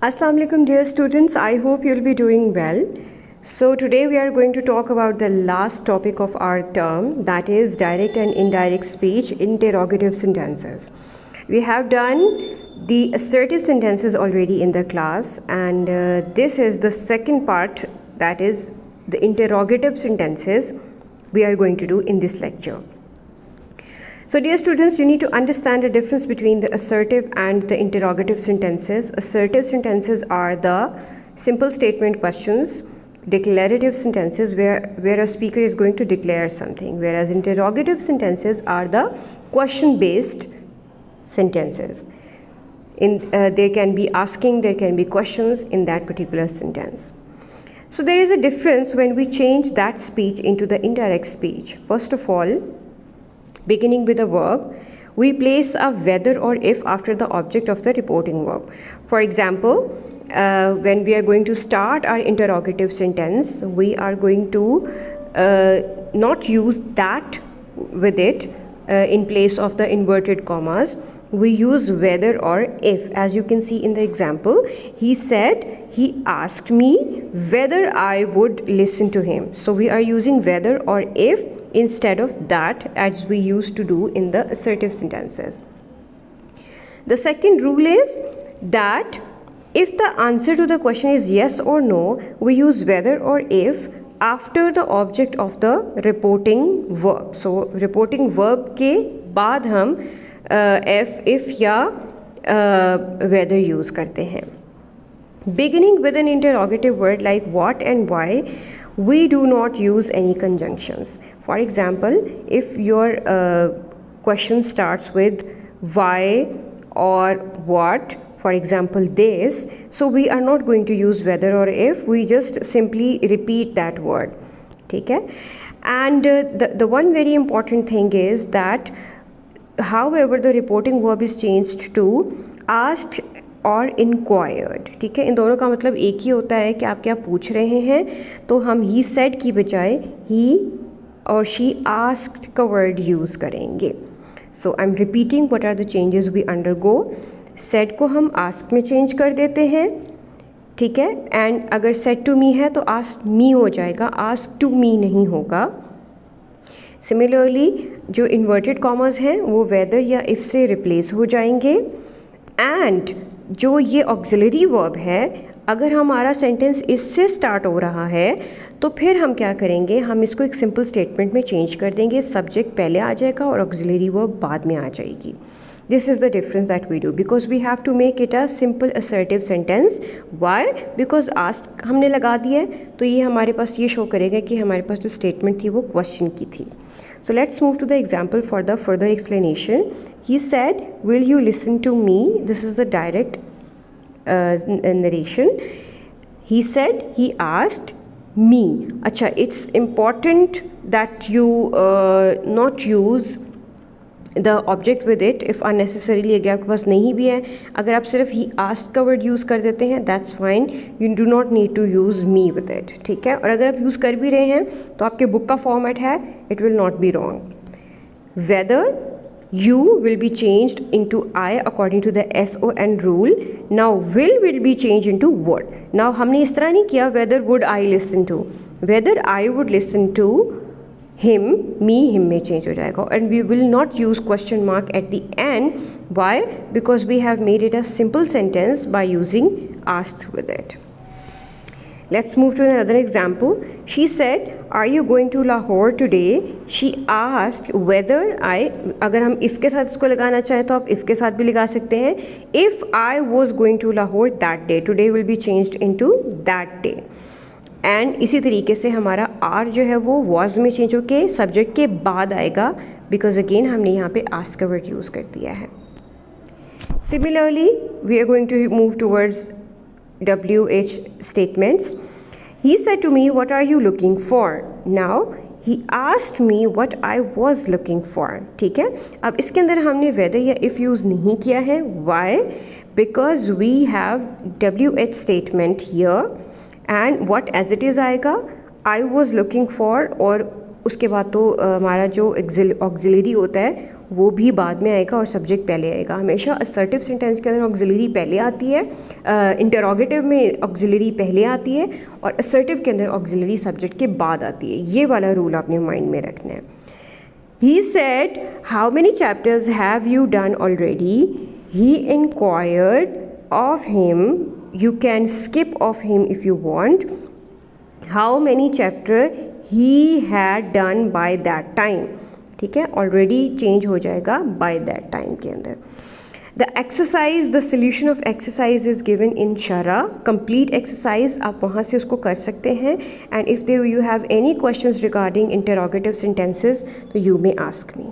Assalamu alaikum dear students, I hope you'll be doing well. So today we are going to talk about the last topic of our term, that is direct and indirect speech interrogative sentences. We have done the assertive sentences already in the class, and this is the second part, that is the interrogative sentences we are going to do in this lecture. So dear students, you need to understand the difference between the assertive and the interrogative sentences. Assertive sentences are the simple statement questions, declarative sentences where a speaker is going to declare something, whereas interrogative sentences are the question-based sentences. There can be asking, there can be questions in that particular sentence. So there is a difference when we change that speech into the indirect speech. First of all, beginning with a verb, we place a whether or if after the object of the reporting verb. For example, when we are going to start our interrogative sentence, we are going to not use that with it in place of the inverted commas. We use whether or if. As you can see in the example, he said he asked me whether I would listen to him. So we are using whether or if instead of that, as we used to do in the assertive sentences. The second rule is that if the answer to the question is yes or no, we use whether or if after the object of the reporting verb. So reporting verb के बाद हम if या whether use करते हैं. Beginning with an interrogative word like what and why, we do not use any conjunctions. For example, if your question starts with why or what, for example this, so we are not going to use whether or if, we just simply repeat that word. Okay? And the one very important thing is that however the reporting verb is changed to asked और inquired. ठीक है, इन दोनों का मतलब एक ही होता है कि आप क्या पूछ रहे हैं. तो हम ही सेड की बजाय ही और शी आस्क्ड का वर्ड यूज़ करेंगे. So I am repeating what are the changes we undergo. Said को हम आस्क में चेंज कर देते हैं. ठीक है, एंड अगर सेड टू मी है तो आस्क मी हो जाएगा, आस्क टू मी नहीं होगा. सिमिलरली जो इन्वर्टेड कॉमर्स हैं वो वेदर या इफ़ से रिप्लेस हो जाएंगे. एंड जो ये ऑक्सिलरी वर्ब है, अगर हमारा सेंटेंस इससे स्टार्ट हो रहा है तो फिर हम क्या करेंगे, हम इसको एक सिंपल स्टेटमेंट में चेंज कर देंगे. सब्जेक्ट पहले आ जाएगा और ऑक्सिलरी वर्ब बाद में आ जाएगी. This is the difference that we do because we have to make it a simple assertive sentence. Why? Because ask हमने लगा दिया है तो ये हमारे पास ये शो करेगा कि हमारे पास जो स्टेटमेंट थी वो क्वेश्चन की थी. So let's move to the example for the further explanation. He said, will you listen to me? This is the direct narration. He said, he asked me. अच्छा, it's important that you not use the object with it if unnecessarily. अगर आपके पास नहीं भी है, अगर आप सिर्फ he asked का word use कर देते हैं, that's fine. You do not need to use me with it. ठीक है, और अगर आप use कर भी रहे हैं तो आपके बुक का फॉर्मेट है, it will not be wrong. Whether you will be changed into I according to the SON rule. Now will be changed into would. Now हमने इस तरह नहीं किया whether would I listen to. Whether I would listen to him, me, him में change हो जाएगा. And we will not use question mark at the end. Why? Because we have made it a simple sentence by using asked with it. Let's move to another example. She said, are you going to Lahore today? She asked whether I, अगर हम if के साथ इसको लगाना चाहें तो आप if के साथ भी लगा सकते हैं. If I was going to Lahore that day, today will be changed into that day. And इसी तरीके से हमारा आर जो है वो वॉज में चेंज होके सब्जेक्ट के बाद आएगा, बिकॉज अगेन हमने यहाँ पे आस्क का वर्ड यूज़ कर दिया है. Similarly we are going to move towards WH statements. He said to me, what are you looking for? Now he asked me what I was looking for. ठीक है, अब इसके अंदर हमने whether या if यूज़ नहीं किया है. Why? Because we have WH statement here and what as it is आएगा, I was looking for, और उसके बाद तो हमारा जो ऑक्सिलरी होता है वो भी बाद में आएगा और सब्जेक्ट पहले आएगा। हमेशा असर्टिव सेंटेंस के अंदर ऑक्सिलरी पहले आती है, इंटरोगेटिव में ऑक्सिलरी पहले आती है और असर्टिव के अंदर ऑक्सिलरी सब्जेक्ट के बाद आती है। ये वाला रूल आपने माइंड में रखना है। He said, how many chapters have you done already? He inquired of him. You can skip of him if you want. How many chapter he had done by that time? ठीक है, already change हो जाएगा by that time के अंदर। The exercise, the solution of exercise is given in Shara. Complete exercise आप वहाँ से उसको कर सकते हैं। And if you have any questions regarding interrogative sentences, तो you may ask me.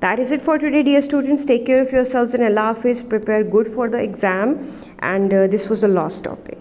That is it for today, dear students. Take care of yourselves and Allah Hafiz. Prepare good for the exam. And this was the last topic.